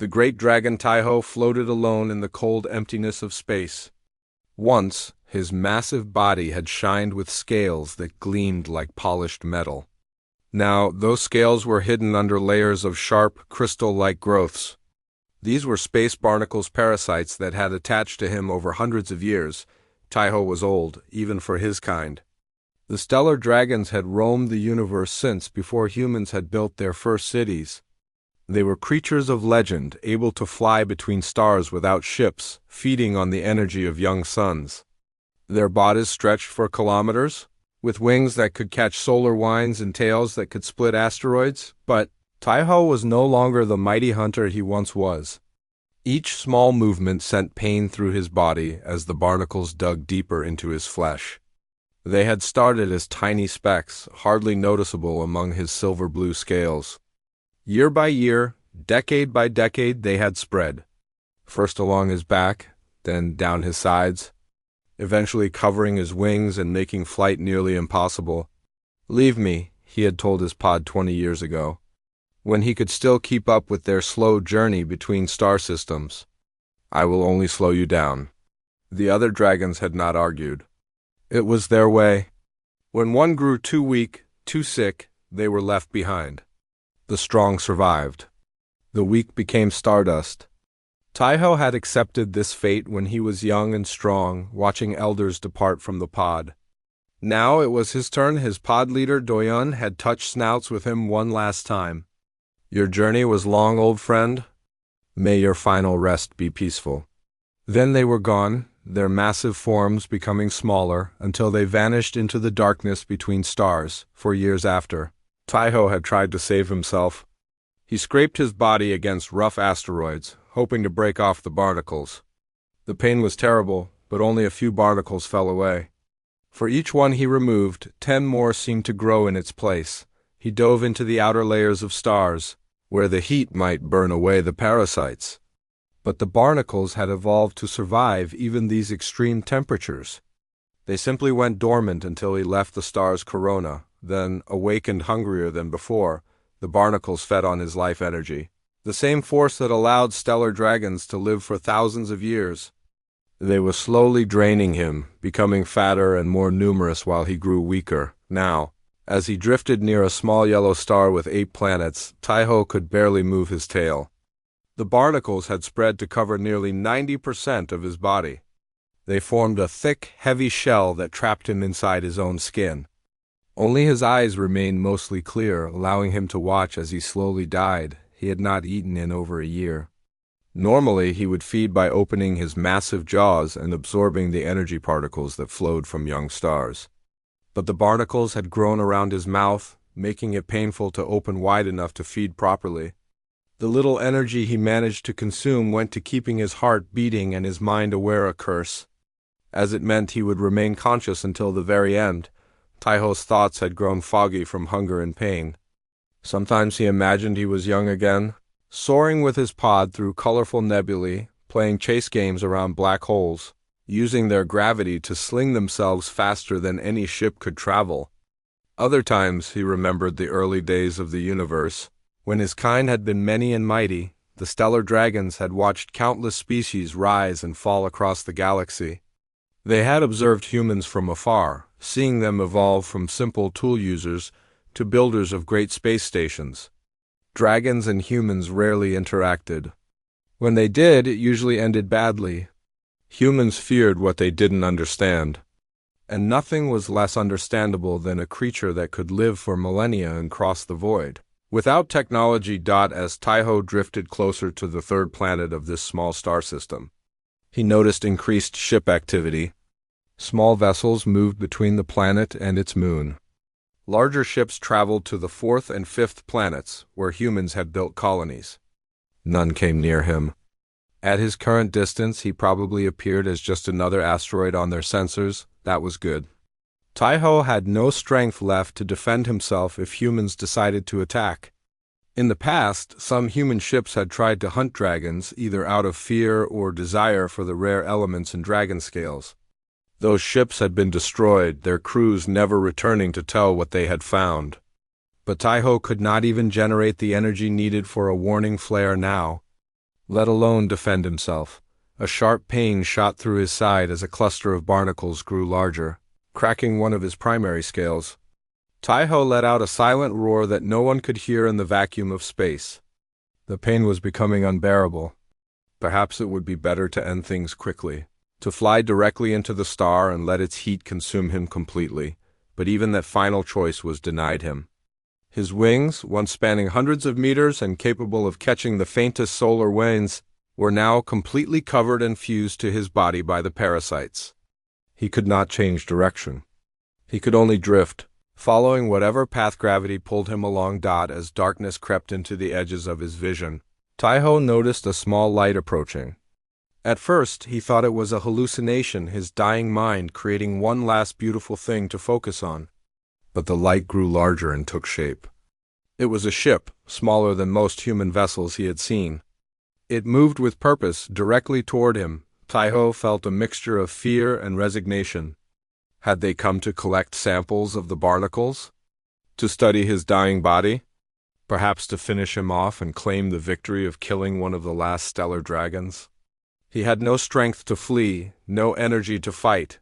The great dragon Taiho floated alone in the cold emptiness of space. Once, his massive body had shined with scales that gleamed like polished metal. Now, those scales were hidden under layers of sharp, crystal-like growths. These were space barnacles parasites that had attached to him over hundreds of years. Taiho was old, even for his kind. The stellar dragons had roamed the universe since before humans had built their first cities. They were creatures of legend, able to fly between stars without ships, feeding on the energy of young suns. Their bodies stretched for kilometers, with wings that could catch solar winds and tails that could split asteroids, but Taiho was no longer the mighty hunter he once was. Each small movement sent pain through his body as the barnacles dug deeper into his flesh. They had started as tiny specks, hardly noticeable among his silver-blue scales. Year by year, decade by decade, they had spread, first along his back, then down his sides, eventually covering his wings and making flight nearly impossible. "Leave me," he had told his pod 20 years ago, when he could still keep up with their slow journey between star systems. "I will only slow you down." The other dragons had not argued. It was their way. When one grew too weak, too sick, they were left behind. The strong survived. The weak became stardust. Taiho had accepted this fate when he was young and strong, watching elders depart from the pod. Now it was his turn. His pod leader, Doyun, had touched snouts with him one last time. "Your journey was long, old friend. May your final rest be peaceful." Then they were gone, their massive forms becoming smaller, until they vanished into the darkness between stars. For years after, Taiho had tried to save himself. He scraped his body against rough asteroids, hoping to break off the barnacles. The pain was terrible, but only a few barnacles fell away. For each one he removed, 10 more seemed to grow in its place. He dove into the outer layers of stars, where the heat might burn away the parasites. But the barnacles had evolved to survive even these extreme temperatures. They simply went dormant until he left the star's corona, then, awakened hungrier than before, the barnacles fed on his life energy, the same force that allowed stellar dragons to live for thousands of years. They were slowly draining him, becoming fatter and more numerous while he grew weaker. Now, as he drifted near a small yellow star with 8 planets, Taiho could barely move his tail. The barnacles had spread to cover nearly 90% of his body. They formed a thick, heavy shell that trapped him inside his own skin. Only his eyes remained mostly clear, allowing him to watch as he slowly died. He had not eaten in over a year. Normally, he would feed by opening his massive jaws and absorbing the energy particles that flowed from young stars. But the barnacles had grown around his mouth, making it painful to open wide enough to feed properly. The little energy he managed to consume went to keeping his heart beating and his mind aware a curse, as it meant he would remain conscious until the very end. Taiho's thoughts had grown foggy from hunger and pain. Sometimes he imagined he was young again, soaring with his pod through colorful nebulae, playing chase games around black holes, using their gravity to sling themselves faster than any ship could travel. Other times he remembered the early days of the universe, when his kind had been many and mighty. The stellar dragons had watched countless species rise and fall across the galaxy. They had observed humans from afar, seeing them evolve from simple tool users to builders of great space stations. Dragons and humans rarely interacted. When they did, it usually ended badly. Humans feared what they didn't understand. And nothing was less understandable than a creature that could live for millennia and cross the void. Without technology. As Taiho drifted closer to the third planet of this small star system, he noticed increased ship activity. Small vessels moved between the planet and its moon. Larger ships traveled to the 4th and 5th planets, where humans had built colonies. None came near him. At his current distance, he probably appeared as just another asteroid on their sensors. That was good. Taiho had no strength left to defend himself if humans decided to attack. In the past, some human ships had tried to hunt dragons, either out of fear or desire for the rare elements in dragon scales. Those ships had been destroyed, their crews never returning to tell what they had found. But Taiho could not even generate the energy needed for a warning flare now. let alone defend himself. A sharp pain shot through his side as a cluster of barnacles grew larger, cracking one of his primary scales. Taiho let out a silent roar that no one could hear in the vacuum of space. The pain was becoming unbearable. Perhaps it would be better to end things quickly, to fly directly into the star and let its heat consume him completely, but even that final choice was denied him. His wings, once spanning hundreds of meters and capable of catching the faintest solar winds, were now completely covered and fused to his body by the parasites. He could not change direction. He could only drift, following whatever path gravity pulled him along. As darkness crept into the edges of his vision, Taiho noticed a small light approaching. At first, he thought it was a hallucination, his dying mind creating one last beautiful thing to focus on. But the light grew larger and took shape. It was a ship, smaller than most human vessels he had seen. It moved with purpose directly toward him. Taiho felt a mixture of fear and resignation. Had they come to collect samples of the barnacles? To study his dying body? Perhaps to finish him off and claim the victory of killing one of the last stellar dragons? He had no strength to flee, no energy to fight.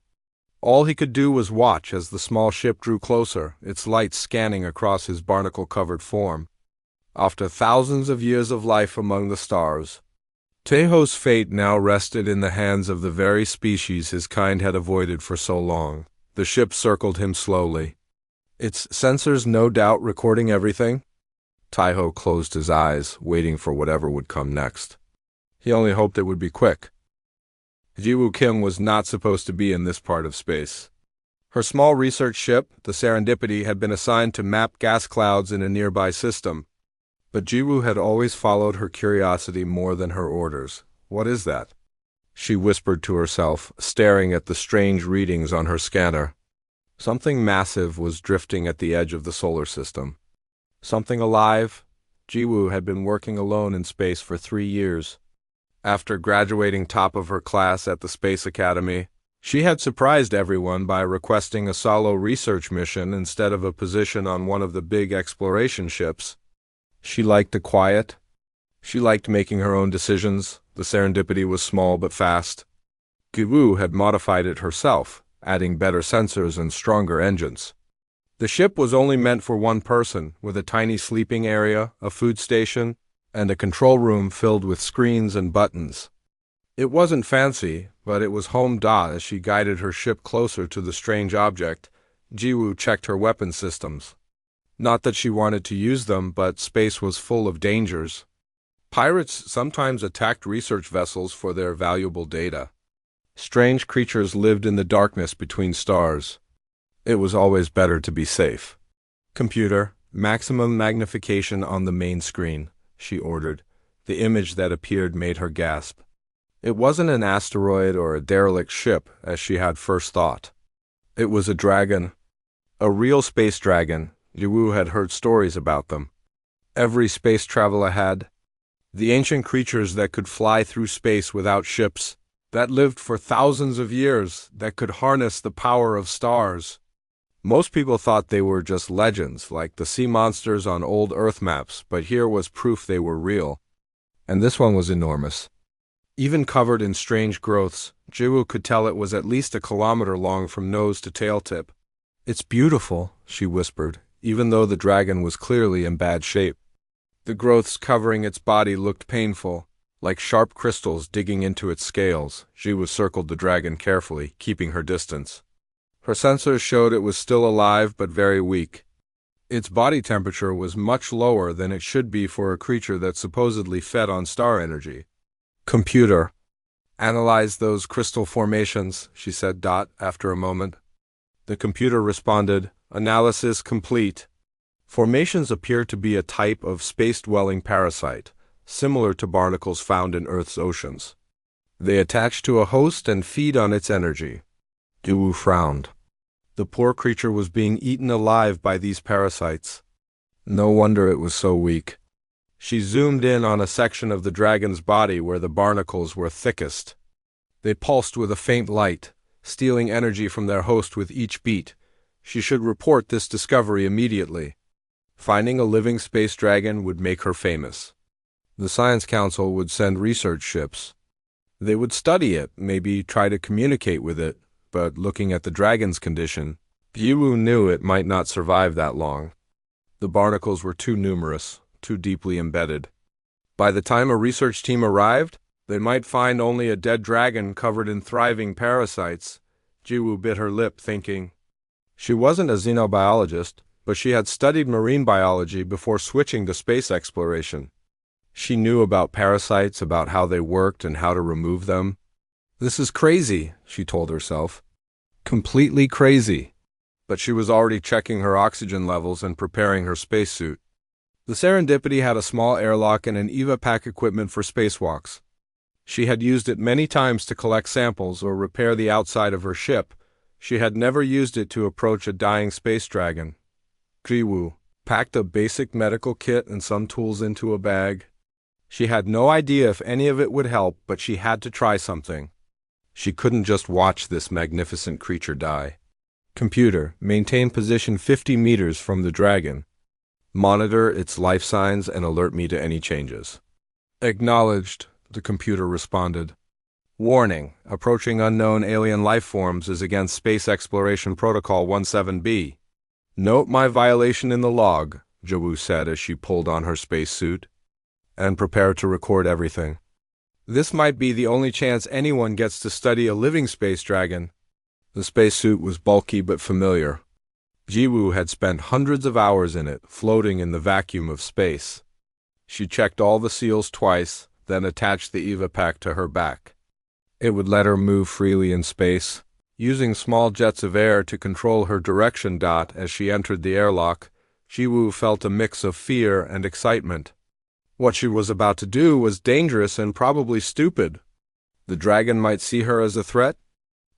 All he could do was watch as the small ship drew closer, its light scanning across his barnacle-covered form. After thousands of years of life among the stars, Taiho's fate now rested in the hands of the very species his kind had avoided for so long. The ship circled him slowly, its sensors no doubt recording everything. Taiho closed his eyes, waiting for whatever would come next. He only hoped it would be quick. Jiwoo Kim was not supposed to be in this part of space. Her small research ship, the Serendipity, had been assigned to map gas clouds in a nearby system. But Jiwoo had always followed her curiosity more than her orders. "What is that?" she whispered to herself, staring at the strange readings on her scanner. Something massive was drifting at the edge of the solar system. Something alive. Jiwoo had been working alone in space for 3 years. After graduating top of her class at the Space Academy, she had surprised everyone by requesting a solo research mission instead of a position on one of the big exploration ships. She liked the quiet. She liked making her own decisions. The Serendipity was small but fast. Jiwoo had modified it herself, adding better sensors and stronger engines. The ship was only meant for one person, with a tiny sleeping area, a food station, and a control room filled with screens and buttons. It wasn't fancy, but it was home. As she guided her ship closer to the strange object, Jiwoo checked her weapon systems. Not that she wanted to use them, but space was full of dangers. Pirates sometimes attacked research vessels for their valuable data. Strange creatures lived in the darkness between stars. It was always better to be safe. "Computer, maximum magnification on the main screen," she ordered. The image that appeared made her gasp. It wasn't an asteroid or a derelict ship, as she had first thought. It was a dragon. A real space dragon. Jiwoo had heard stories about them. Every space traveler had. The ancient creatures that could fly through space without ships, that lived for thousands of years, that could harness the power of stars. Most people thought they were just legends, like the sea monsters on old Earth maps, but here was proof they were real. And this one was enormous. Even covered in strange growths, Jiwoo could tell it was at least a kilometer long from nose to tail tip. "It's beautiful," she whispered, even though the dragon was clearly in bad shape. The growths covering its body looked painful, like sharp crystals digging into its scales. Jiwoo circled the dragon carefully, keeping her distance. Her sensors showed it was still alive but very weak. Its body temperature was much lower than it should be for a creature that supposedly fed on star energy. "Computer, analyze those crystal formations," she said. After a moment, the computer responded, "Analysis complete. Formations appear to be a type of space-dwelling parasite, similar to barnacles found in Earth's oceans. They attach to a host and feed on its energy." Jiwoo frowned. The poor creature was being eaten alive by these parasites. No wonder it was so weak. She zoomed in on a section of the dragon's body where the barnacles were thickest. They pulsed with a faint light, stealing energy from their host with each beat. She should report this discovery immediately. Finding a living space dragon would make her famous. The Science Council would send research ships. They would study it, maybe try to communicate with it, but looking at the dragon's condition, Jiwoo knew it might not survive that long. The barnacles were too numerous, too deeply embedded. By the time a research team arrived, they might find only a dead dragon covered in thriving parasites. Jiwoo bit her lip, thinking. She wasn't a xenobiologist, but she had studied marine biology before switching to space exploration. She knew about parasites, about how they worked and how to remove them. This is crazy, she told herself. Completely crazy. But she was already checking her oxygen levels and preparing her spacesuit. The Serendipity had a small airlock and an EVA pack equipment for spacewalks. She had used it many times to collect samples or repair the outside of her ship. She had never used it to approach a dying space dragon. Jiwoo packed a basic medical kit and some tools into a bag. She had no idea if any of it would help, but she had to try something. She couldn't just watch this magnificent creature die. Computer, maintain position 50 meters from the dragon. Monitor its life signs and alert me to any changes. Acknowledged, the computer responded. Warning, approaching unknown alien life forms is against Space Exploration Protocol 17B. Note my violation in the log, Jiwoo said as she pulled on her spacesuit, and prepared to record everything. This might be the only chance anyone gets to study a living space dragon. The spacesuit was bulky but familiar. Jiwoo had spent hundreds of hours in it, floating in the vacuum of space. She checked all the seals twice, then attached the EVA pack to her back. It would let her move freely in space, using small jets of air to control her direction. As she entered the airlock, Jiwoo felt a mix of fear and excitement. What she was about to do was dangerous and probably stupid. The dragon might see her as a threat.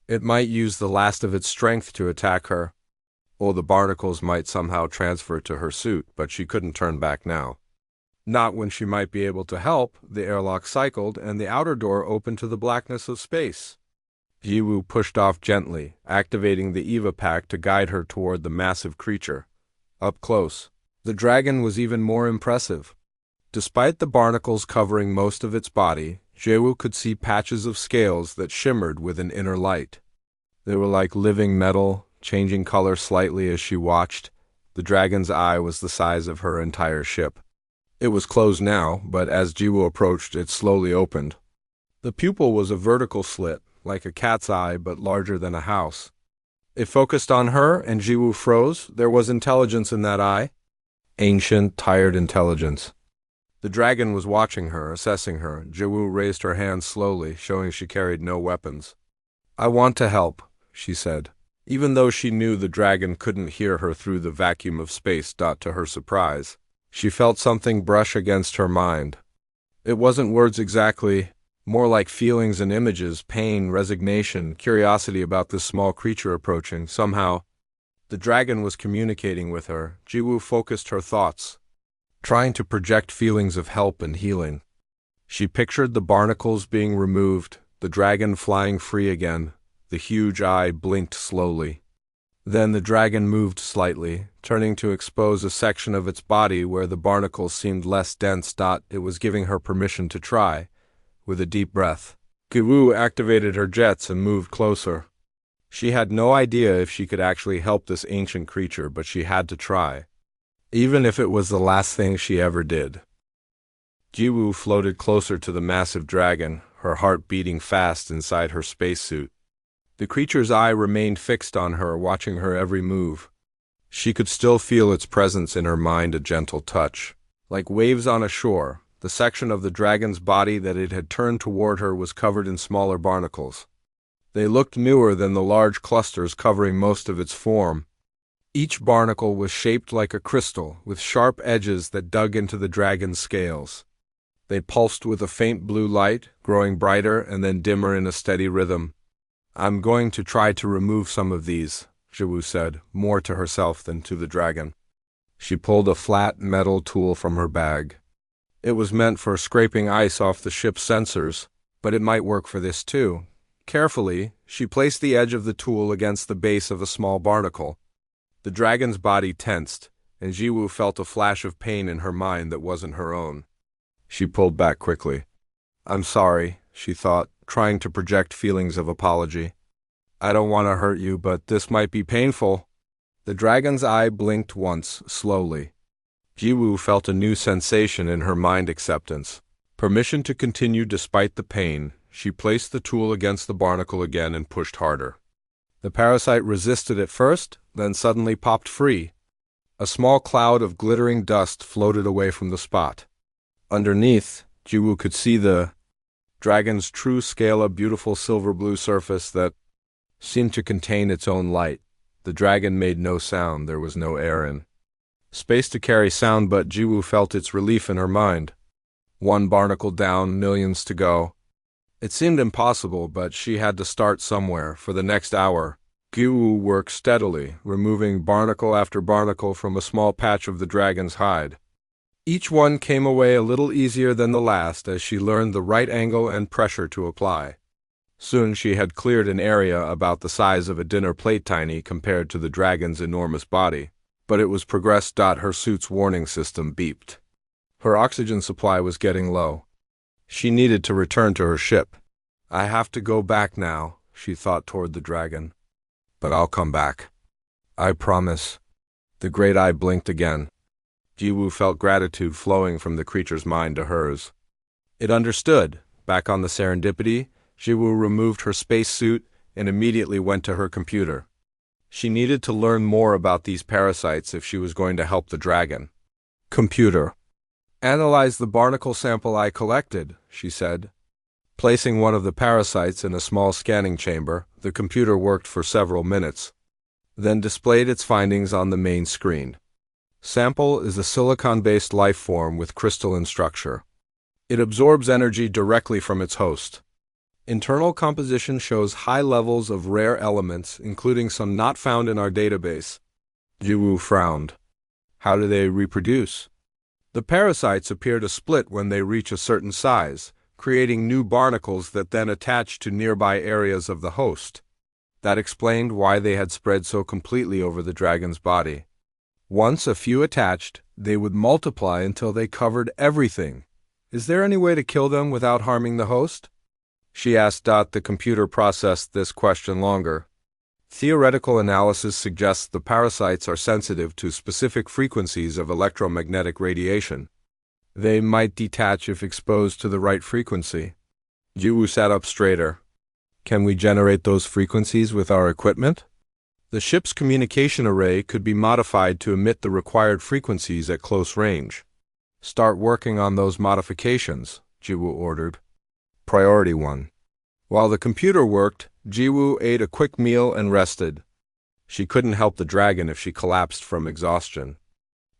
It might use the last of its strength to attack her. Or the barnacles might somehow transfer to her suit, but she couldn't turn back now. Not when she might be able to help. The airlock cycled, and the outer door opened to the blackness of space. Jiwoo pushed off gently, activating the EVA pack to guide her toward the massive creature. Up close, the dragon was even more impressive. Despite the barnacles covering most of its body, Jiwoo could see patches of scales that shimmered with an inner light. They were like living metal, changing color slightly as she watched. The dragon's eye was the size of her entire ship. It was closed now, but as Jiwoo approached, it slowly opened. The pupil was a vertical slit, like a cat's eye, but larger than a house. It focused on her, and Jiwoo froze. There was intelligence in that eye. Ancient, tired intelligence. The dragon was watching her, assessing her. Jiwoo raised her hand slowly, showing she carried no weapons. I want to help, she said, even though she knew the dragon couldn't hear her through the vacuum of space. To her surprise, she felt something brush against her mind. It wasn't words exactly, more like feelings and images, pain, resignation, curiosity about this small creature approaching. Somehow, the dragon was communicating with her. Jiwoo focused her thoughts, trying to project feelings of help and healing. She pictured the barnacles being removed, the dragon flying free again. The huge eye blinked slowly. Then the dragon moved slightly, turning to expose a section of its body where the barnacles seemed less dense. It was giving her permission to try. With a deep breath, Jiwoo activated her jets and moved closer. She had no idea if she could actually help this ancient creature, but she had to try, even if it was the last thing she ever did. Jiwoo floated closer to the massive dragon, her heart beating fast inside her spacesuit. The creature's eye remained fixed on her, watching her every move. She could still feel its presence in her mind, a gentle touch. Like waves on a shore, the section of the dragon's body that it had turned toward her was covered in smaller barnacles. They looked newer than the large clusters covering most of its form. Each barnacle was shaped like a crystal, with sharp edges that dug into the dragon's scales. They pulsed with a faint blue light, growing brighter and then dimmer in a steady rhythm. I'm going to try to remove some of these, Jiwoo said, more to herself than to the dragon. She pulled a flat metal tool from her bag. It was meant for scraping ice off the ship's sensors, but it might work for this too. Carefully, she placed the edge of the tool against the base of a small barnacle. The dragon's body tensed, and Jiwoo felt a flash of pain in her mind that wasn't her own. She pulled back quickly. I'm sorry, she thought, trying to project feelings of apology. I don't want to hurt you, but this might be painful. The dragon's eye blinked once, slowly. Jiwoo felt a new sensation in her mind acceptance. Permission to continue despite the pain. She placed the tool against the barnacle again and pushed harder. The parasite resisted at first, then suddenly popped free. A small cloud of glittering dust floated away from the spot. Underneath, Jiwoo could see the dragon's true scale, a beautiful silver-blue surface that seemed to contain its own light. The dragon made no sound, there was no air in space to carry sound, but Jiwoo felt its relief in her mind. One barnacle down, millions to go. It seemed impossible, but she had to start somewhere. For the next hour, Jiwoo worked steadily, removing barnacle after barnacle from a small patch of the dragon's hide. Each one came away a little easier than the last as she learned the right angle and pressure to apply. Soon she had cleared an area about the size of a dinner plate, tiny compared to the dragon's enormous body. But it was progress. Her suit's warning system beeped. Her oxygen supply was getting low. She needed to return to her ship. I have to go back now, she thought toward the dragon. But I'll come back. I promise. The great eye blinked again. Jiwoo felt gratitude flowing from the creature's mind to hers. It understood. Back on the Serendipity, Jiwoo removed her spacesuit and immediately went to her computer. She needed to learn more about these parasites if she was going to help the dragon. Computer. Analyze the barnacle sample I collected, she said. Placing one of the parasites in a small scanning chamber, the computer worked for several minutes, then displayed its findings on the main screen. Sample is a silicon-based life form with crystalline structure. It absorbs energy directly from its host. Internal composition shows high levels of rare elements, including some not found in our database. Jiwoo frowned. How do they reproduce? The parasites appear to split when they reach a certain size, creating new barnacles that then attach to nearby areas of the host. That explained why they had spread so completely over the dragon's body. Once a few attached, they would multiply until they covered everything. Is there any way to kill them without harming the host? She asked. The computer processed this question longer. Theoretical analysis suggests the parasites are sensitive to specific frequencies of electromagnetic radiation. They might detach if exposed to the right frequency. Jiwoo sat up straighter. Can we generate those frequencies with our equipment? The ship's communication array could be modified to emit the required frequencies at close range. Start working on those modifications, Jiwoo ordered. Priority 1. While the computer worked, Jiwoo ate a quick meal and rested. She couldn't help the dragon if she collapsed from exhaustion.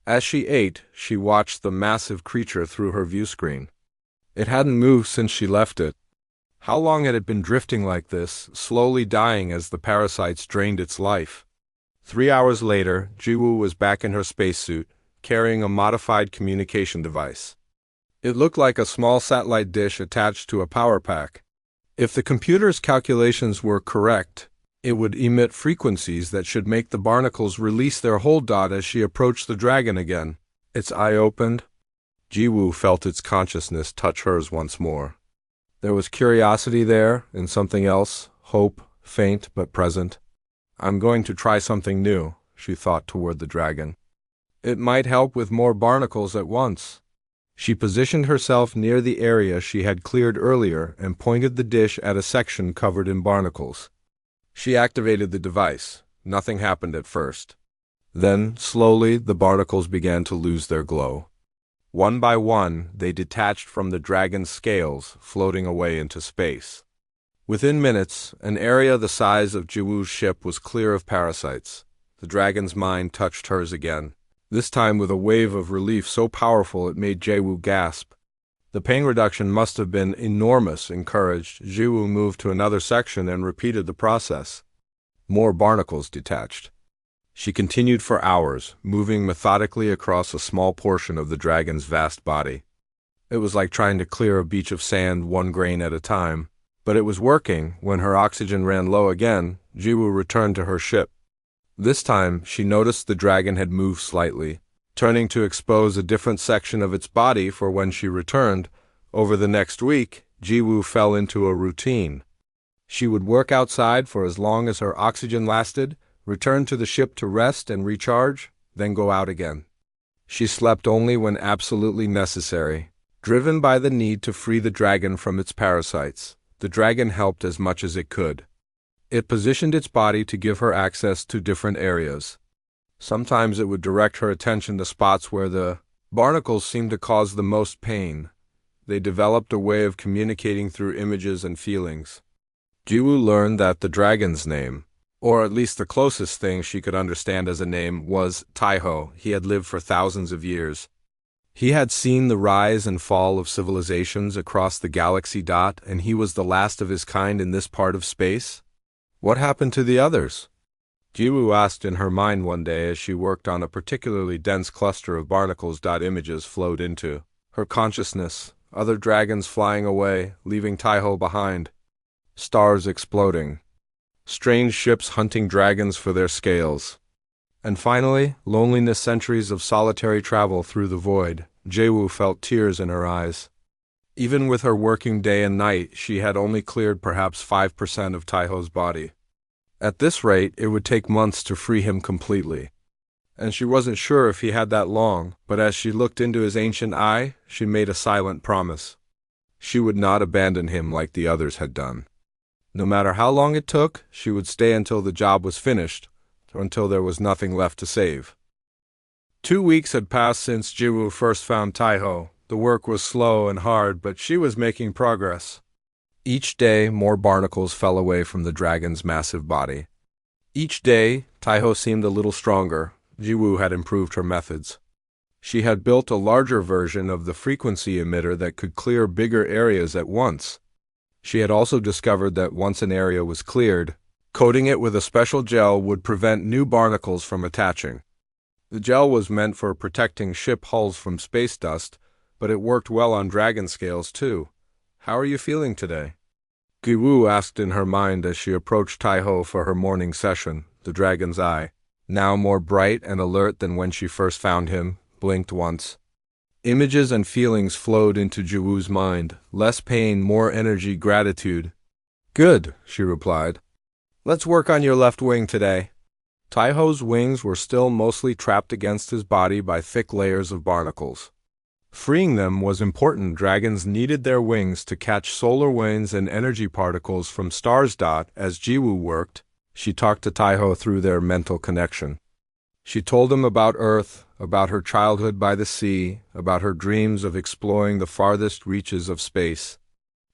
As she ate, she watched the massive creature through her view screen. It hadn't moved since she left it. How long had it been drifting like this, slowly dying as the parasites drained its life? 3 hours later, Jiwoo was back in her spacesuit, carrying a modified communication device. It looked like a small satellite dish attached to a power pack. If the computer's calculations were correct, it would emit frequencies that should make the barnacles release their hold. As she approached the dragon again, its eye opened. Jiwoo felt its consciousness touch hers once more. There was curiosity there, and something else, hope, faint but present. I'm going to try something new, she thought toward the dragon. It might help with more barnacles at once. She positioned herself near the area she had cleared earlier and pointed the dish at a section covered in barnacles. She activated the device. Nothing happened at first. Then, slowly, the barnacles began to lose their glow. One by one, they detached from the dragon's scales, floating away into space. Within minutes, an area the size of Jiwoo's ship was clear of parasites. The dragon's mind touched hers again, this time with a wave of relief so powerful it made Jiwoo gasp. The pain reduction must have been enormous. Encouraged, Jiwoo moved to another section and repeated the process. More barnacles detached. She continued for hours, moving methodically across a small portion of the dragon's vast body. It was like trying to clear a beach of sand one grain at a time. But it was working. When her oxygen ran low again, Jiwoo returned to her ship. This time, she noticed the dragon had moved slightly. turning to expose a different section of its body for when she returned. Over the next week, Jiwoo fell into a routine. She would work outside for as long as her oxygen lasted, return to the ship to rest and recharge, then go out again. She slept only when absolutely necessary. Driven by the need to free the dragon from its parasites, the dragon helped as much as it could. It positioned its body to give her access to different areas. Sometimes it would direct her attention to spots where the barnacles seemed to cause the most pain. They developed a way of communicating through images and feelings. Jiwoo learned that the dragon's name, or at least the closest thing she could understand as a name, was Taiho. He had lived for thousands of years. He had seen the rise and fall of civilizations across the galaxy. And he was the last of his kind in this part of space? What happened to the others? Jiwoo asked in her mind one day as she worked on a particularly dense cluster of barnacles. Images flowed into her consciousness, other dragons flying away, leaving Taiho behind. Stars exploding. Strange ships hunting dragons for their scales. And finally, loneliness, centuries of solitary travel through the void. Jiwoo felt tears in her eyes. Even with her working day and night, she had only cleared perhaps 5% of Taiho's body. At this rate, it would take months to free him completely. And she wasn't sure if he had that long, but as she looked into his ancient eye, she made a silent promise. She would not abandon him like the others had done. No matter how long it took, she would stay until the job was finished, or until there was nothing left to save. 2 weeks had passed since Jiwoo first found Taiho. The work was slow and hard, but she was making progress. Each day, more barnacles fell away from the dragon's massive body. Each day, Taiho seemed a little stronger. Jiwoo had improved her methods. She had built a larger version of the frequency emitter that could clear bigger areas at once. She had also discovered that once an area was cleared, coating it with a special gel would prevent new barnacles from attaching. The gel was meant for protecting ship hulls from space dust, but it worked well on dragon scales too. How are you feeling today? Jiwoo asked in her mind as she approached Taiho for her morning session. The dragon's eye, now more bright and alert than when she first found him, blinked once. Images and feelings flowed into Jiwoo's mind. Less pain, more energy, gratitude. Good, she replied. Let's work on your left wing today. Taiho's wings were still mostly trapped against his body by thick layers of barnacles. Freeing them was important. Dragons needed their wings to catch solar winds and energy particles from stars. As Jiwoo worked, she talked to Taiho through their mental connection. She told him about Earth, about her childhood by the sea, about her dreams of exploring the farthest reaches of space.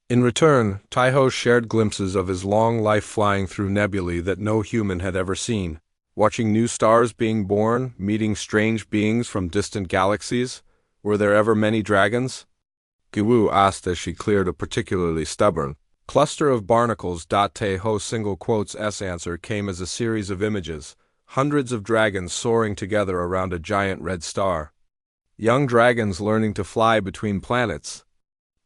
In return, Taiho shared glimpses of his long life flying through nebulae that no human had ever seen, watching new stars being born, meeting strange beings from distant galaxies. Were there ever many dragons? Jiwoo asked as she cleared a particularly stubborn cluster of barnacles. Taiho's single quotes S answer came as a series of images, hundreds of dragons soaring together around a giant red star. Young dragons learning to fly between planets.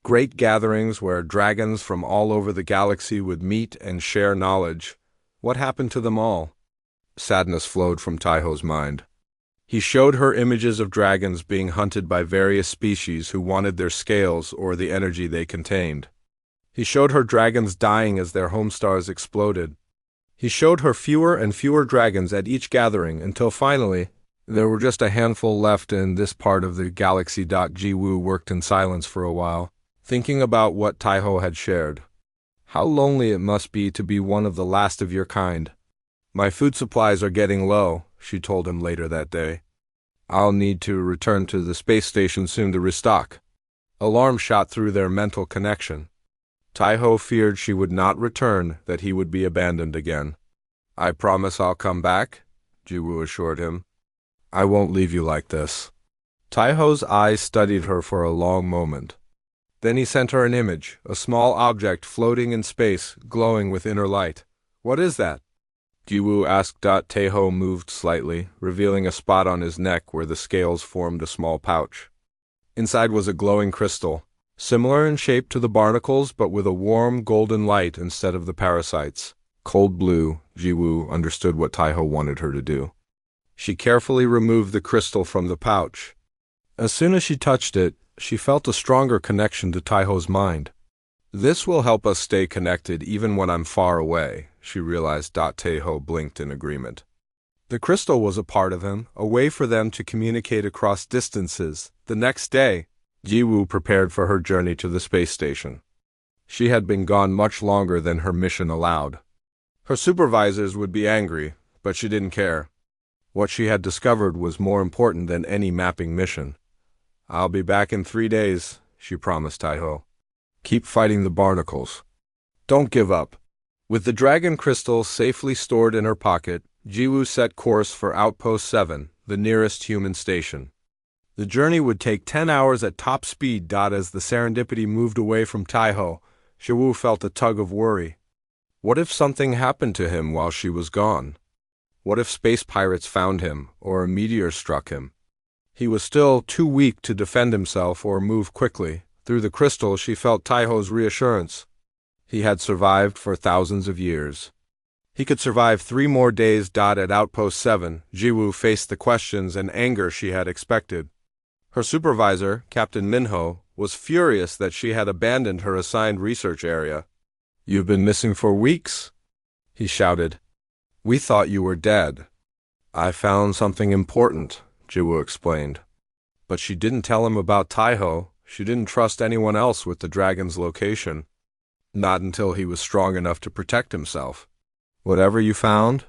Great gatherings where dragons from all over the galaxy would meet and share knowledge. What happened to them all? Sadness flowed from Taiho's mind. He showed her images of dragons being hunted by various species who wanted their scales or the energy they contained. He showed her dragons dying as their home stars exploded. He showed her fewer and fewer dragons at each gathering until finally, there were just a handful left in this part of the galaxy. Jiwoo worked in silence for a while, thinking about what Taiho had shared. How lonely it must be to be one of the last of your kind. My food supplies are getting low, she told him later that day. I'll need to return to the space station soon to restock. Alarm shot through their mental connection. Taiho feared she would not return, that he would be abandoned again. I promise I'll come back, Jiwoo assured him. I won't leave you like this. Taiho's eyes studied her for a long moment. Then he sent her an image, a small object floating in space, glowing with inner light. What is that? Jiwoo asked. Taiho moved slightly, revealing a spot on his neck where the scales formed a small pouch. Inside was a glowing crystal, similar in shape to the barnacles but with a warm golden light instead of the parasites. Cold blue, Jiwoo understood what Taiho wanted her to do. She carefully removed the crystal from the pouch. As soon as she touched it, she felt a stronger connection to Taiho's mind. This will help us stay connected even when I'm far away, she realized. Taiho blinked in agreement. The crystal was a part of him, a way for them to communicate across distances. The next day, Jiwoo prepared for her journey to the space station. She had been gone much longer than her mission allowed. Her supervisors would be angry, but she didn't care. What she had discovered was more important than any mapping mission. I'll be back in 3 days, she promised Taiho. Keep fighting the Barnacles. Don't give up. With the dragon crystal safely stored in her pocket, Jiwoo set course for Outpost 7, the nearest human station. The journey would take 10 hours at top speed. As the Serendipity moved away from Taiho, Jiwoo felt a tug of worry. What if something happened to him while she was gone? What if space pirates found him, or a meteor struck him? He was still too weak to defend himself or move quickly. Through the crystal, she felt Taiho's reassurance. He had survived for thousands of years. He could survive 3 more days. At Outpost 7, Jiwoo faced the questions and anger she had expected. Her supervisor, Captain Minho, was furious that she had abandoned her assigned research area. "You've been missing for weeks," he shouted. "We thought you were dead." "I found something important," Jiwoo explained. But she didn't tell him about Taiho. She didn't trust anyone else with the dragon's location. Not until he was strong enough to protect himself. "Whatever you found?"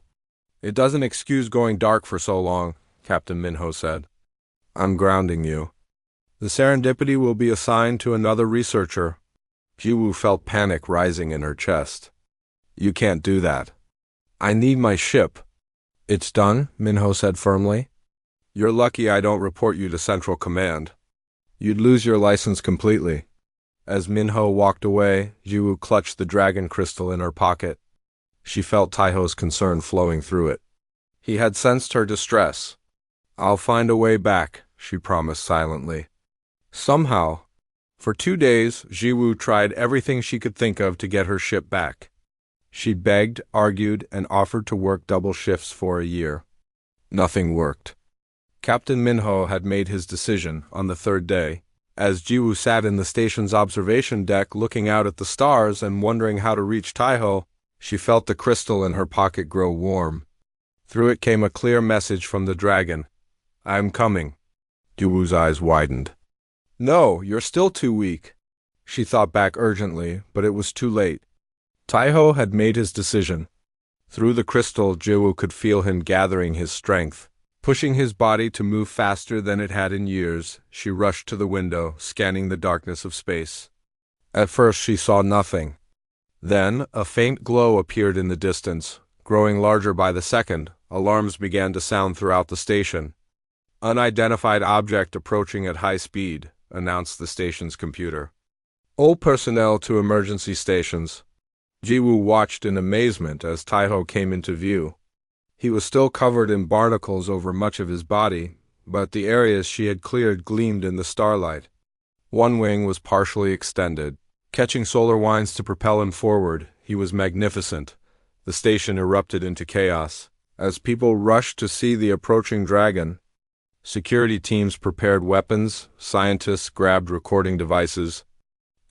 "It doesn't excuse going dark for so long," Captain Minho said. "I'm grounding you. The Serendipity will be assigned to another researcher." Jiwoo felt panic rising in her chest. "You can't do that. I need my ship." "It's done," Minho said firmly. "You're lucky I don't report you to Central Command. You'd lose your license completely." As Minho walked away, Jiwoo clutched the dragon crystal in her pocket. She felt Taiho's concern flowing through it. He had sensed her distress. "I'll find a way back," she promised silently. Somehow. For 2 days, Jiwoo tried everything she could think of to get her ship back. She begged, argued, and offered to work double shifts for a year. Nothing worked. Captain Minho had made his decision on the 3rd day. As Jiwoo sat in the station's observation deck looking out at the stars and wondering how to reach Taiho, she felt the crystal in her pocket grow warm. Through it came a clear message from the dragon. "I'm coming." Jiwoo's eyes widened. "No, you're still too weak." She thought back urgently, but it was too late. Taiho had made his decision. Through the crystal, Jiwoo could feel him gathering his strength. Pushing his body to move faster than it had in years, she rushed to the window, scanning the darkness of space. At first she saw nothing. Then a faint glow appeared in the distance. Growing larger by the second, alarms began to sound throughout the station. "Unidentified object approaching at high speed," announced the station's computer. "All personnel to emergency stations." Jiwoo watched in amazement as Taiho came into view. He was still covered in barnacles over much of his body, but the areas she had cleared gleamed in the starlight. One wing was partially extended, catching solar winds to propel him forward. He was magnificent. The station erupted into chaos. As people rushed to see the approaching dragon, security teams prepared weapons, scientists grabbed recording devices,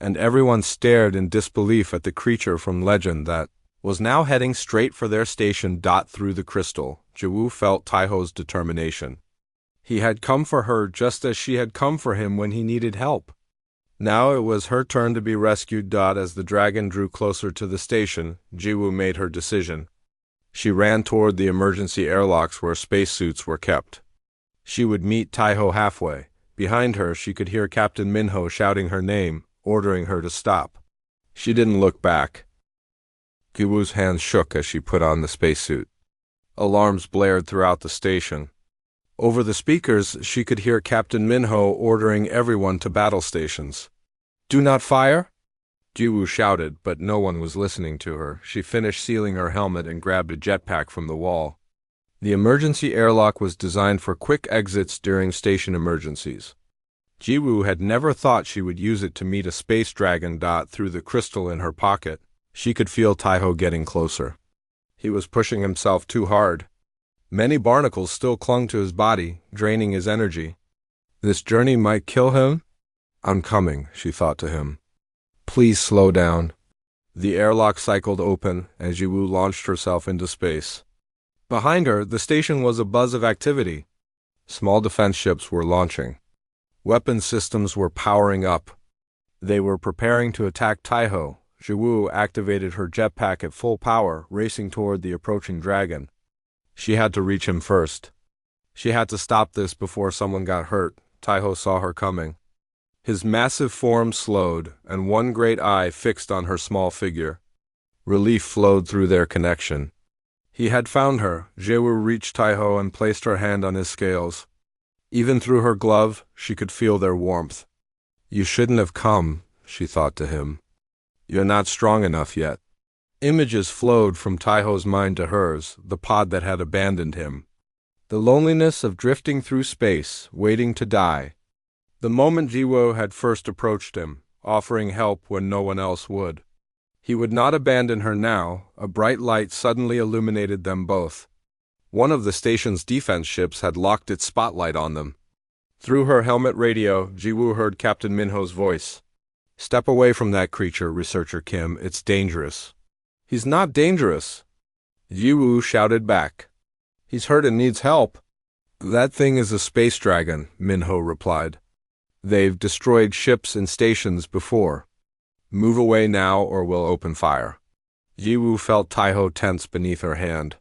and everyone stared in disbelief at the creature from legend that was now heading straight for their station. Through the crystal, Jiwoo felt Taiho's determination. He had come for her just as she had come for him when he needed help. Now it was her turn to be rescued. As the dragon drew closer to the station, Jiwoo made her decision. She ran toward the emergency airlocks where spacesuits were kept. She would meet Taiho halfway. Behind her, she could hear Captain Minho shouting her name, ordering her to stop. She didn't look back. Jiwoo's hands shook as she put on the spacesuit. Alarms blared throughout the station. Over the speakers, she could hear Captain Minho ordering everyone to battle stations. "Do not fire!" Jiwoo shouted, but no one was listening to her. She finished sealing her helmet and grabbed a jetpack from the wall. The emergency airlock was designed for quick exits during station emergencies. Jiwoo had never thought she would use it to meet a space dragon. Through the crystal in her pocket, she could feel Taiho getting closer. He was pushing himself too hard. Many barnacles still clung to his body, draining his energy. This journey might kill him? I'm coming, she thought to him. Please slow down. The airlock cycled open as Jiwoo launched herself into space. Behind her, the station was a buzz of activity. Small defense ships were launching. Weapon systems were powering up. They were preparing to attack Taiho. Jiwoo activated her jetpack at full power, racing toward the approaching dragon. She had to reach him first. She had to stop this before someone got hurt. Taiho saw her coming. His massive form slowed, and one great eye fixed on her small figure. Relief flowed through their connection. He had found her. Jiwoo reached Taiho and placed her hand on his scales. Even through her glove, she could feel their warmth. You shouldn't have come, she thought to him. You're not strong enough yet. Images flowed from Taiho's mind to hers, the pod that had abandoned him. The loneliness of drifting through space, waiting to die. The moment Jiwoo had first approached him, offering help when no one else would. He would not abandon her now. A bright light suddenly illuminated them both. One of the station's defense ships had locked its spotlight on them. Through her helmet radio, Jiwoo heard Captain Minho's voice. Step away from that creature, Researcher Kim. It's dangerous. He's not dangerous. Jiwoo shouted back. He's hurt and needs help. That thing is a space dragon, Minho replied. They've destroyed ships and stations before. Move away now or we'll open fire. Jiwoo felt Taiho tense beneath her hand.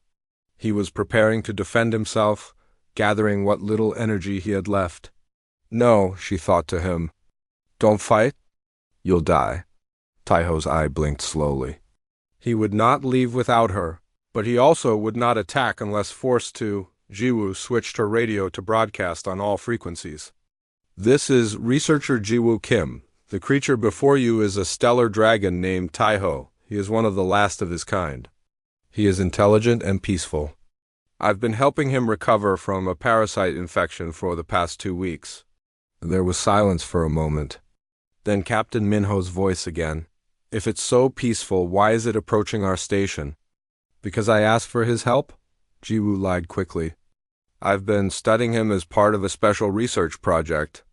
He was preparing to defend himself, gathering what little energy he had left. No, she thought to him. Don't fight. You'll die. Taiho's eye blinked slowly. He would not leave without her, but he also would not attack unless forced to. Jiwoo switched her radio to broadcast on all frequencies. This is Researcher Jiwoo Kim. The creature before you is a stellar dragon named Taiho. He is one of the last of his kind. He is intelligent and peaceful. I've been helping him recover from a parasite infection for the past 2 weeks. There was silence for a moment. Then Captain Minho's voice again. If it's so peaceful, why is it approaching our station? Because I asked for his help? Jiwoo lied quickly. I've been studying him as part of a special research project.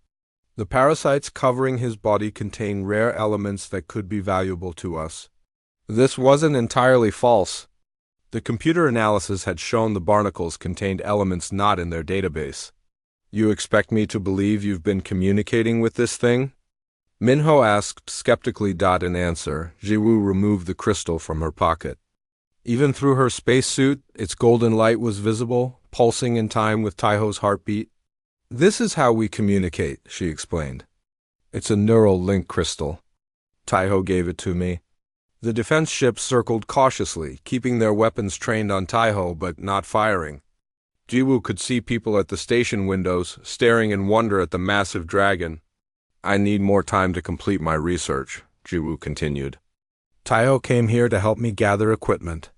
The parasites covering his body contain rare elements that could be valuable to us. This wasn't entirely false. The computer analysis had shown the barnacles contained elements not in their database. You expect me to believe you've been communicating with this thing? Minho asked skeptically. In answer, Jiwoo removed the crystal from her pocket. Even through her spacesuit, its golden light was visible, pulsing in time with Taiho's heartbeat. This is how we communicate, she explained. It's a neural link crystal. Taiho gave it to me. The defense ships circled cautiously, keeping their weapons trained on Taiho but not firing. Jiwoo could see people at the station windows, staring in wonder at the massive dragon. I need more time to complete my research, Jiwoo continued. Taiho came here to help me gather equipment.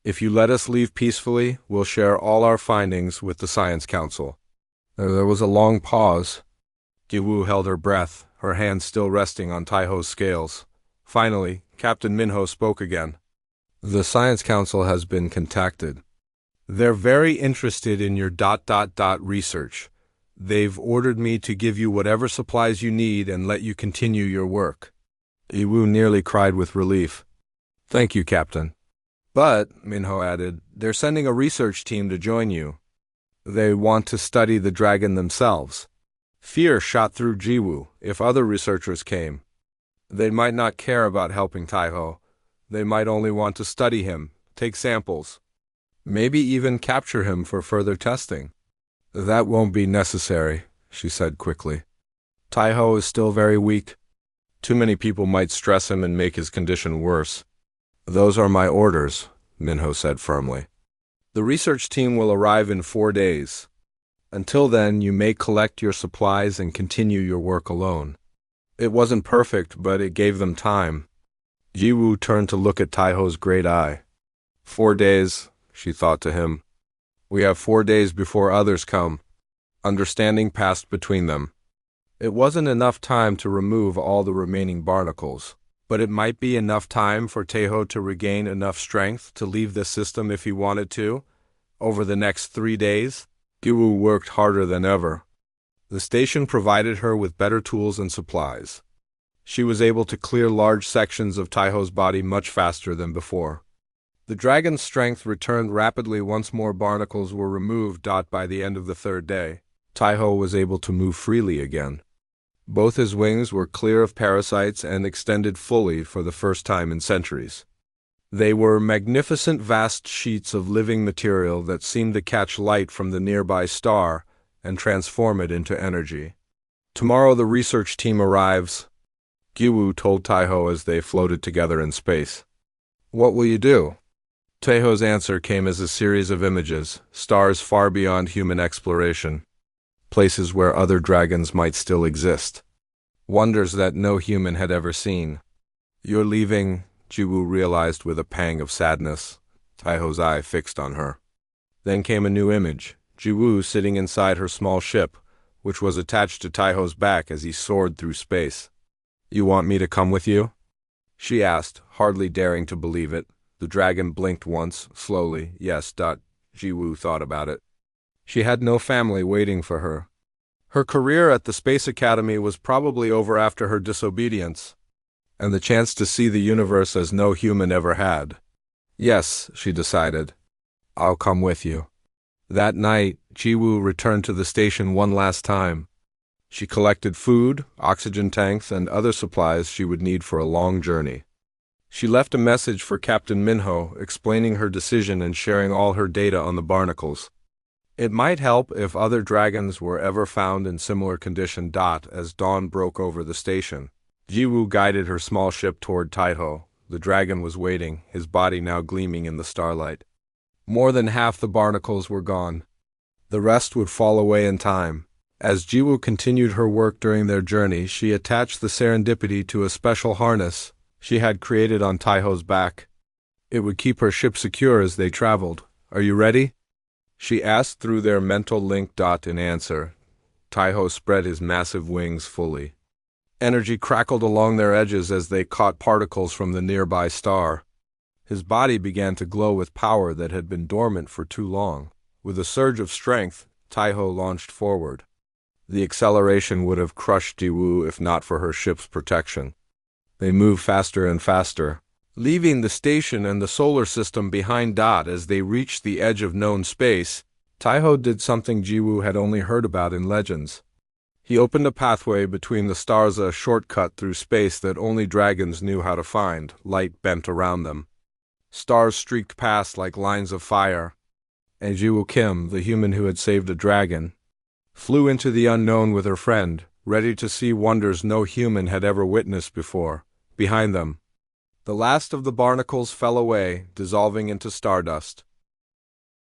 If you let us leave peacefully, we'll share all our findings with the Science Council. There was a long pause. Jiwoo held her breath, her hand still resting on Taiho's scales. Finally, Captain Minho spoke again. The Science Council has been contacted. They're very interested in your ... research. They've ordered me to give you whatever supplies you need and let you continue your work. Jiwoo nearly cried with relief. Thank you, Captain. But, Minho added, they're sending a research team to join you. They want to study the dragon themselves. Fear shot through Jiwoo. If other researchers came, they might not care about helping Taiho. They might only want to study him, take samples, maybe even capture him for further testing. That won't be necessary, she said quickly. Taiho is still very weak. Too many people might stress him and make his condition worse. Those are my orders, Minho said firmly. The research team will arrive in 4 days. Until then, you may collect your supplies and continue your work alone. It wasn't perfect, but it gave them time. Jiwoo turned to look at Taiho's great eye. 4 days, she thought to him. We have 4 days before others come. Understanding passed between them. It wasn't enough time to remove all the remaining barnacles, but it might be enough time for Taiho to regain enough strength to leave the system if he wanted to. Over the next 3 days, Giwu worked harder than ever. The station provided her with better tools and supplies. She was able to clear large sections of Taiho's body much faster than before. The dragon's strength returned rapidly once more barnacles were removed. By the end of the 3rd day, Taiho was able to move freely again. Both his wings were clear of parasites and extended fully for the first time in centuries. They were magnificent vast sheets of living material that seemed to catch light from the nearby star and transform it into energy. Tomorrow the research team arrives, Giwu told Taiho as they floated together in space. What will you do? Taiho's answer came as a series of images, stars far beyond human exploration, places where other dragons might still exist, wonders that no human had ever seen. You're leaving, Giwu realized with a pang of sadness, Taiho's eye fixed on her. Then came a new image, Giwu sitting inside her small ship, which was attached to Taiho's back as he soared through space. You want me to come with you? She asked, hardly daring to believe it. The dragon blinked once, slowly. Yes. Giwu thought about it. She had no family waiting for her. Her career at the Space Academy was probably over after her disobedience, and the chance to see the universe as no human ever had. Yes, she decided. I'll come with you. That night, Giwu returned to the station one last time. She collected food, oxygen tanks, and other supplies she would need for a long journey. She left a message for Captain Minho, explaining her decision and sharing all her data on the barnacles. It might help if other dragons were ever found in similar condition. As dawn broke over the station, Giwu guided her small ship toward Taiho. The dragon was waiting, his body now gleaming in the starlight. More than half the barnacles were gone. The rest would fall away in time. As Giwu continued her work during their journey, she attached the serendipity to a special harness she had created on Taiho's back. It would keep her ship secure as they traveled. Are you ready? She asked through their mental link. In answer, Taiho spread his massive wings fully. Energy crackled along their edges as they caught particles from the nearby star. His body began to glow with power that had been dormant for too long. With a surge of strength, Taiho launched forward. The acceleration would have crushed Giwu if not for her ship's protection. They moved faster and faster, leaving the station and the solar system behind. As they reached the edge of known space, Taiho did something Giwu had only heard about in legends. He opened a pathway between the stars, a shortcut through space that only dragons knew how to find. Light bent around them. Stars streaked past like lines of fire. And Giwu Kim, the human who had saved a dragon, flew into the unknown with her friend, ready to see wonders no human had ever witnessed before. Behind them, the last of the barnacles fell away, dissolving into stardust.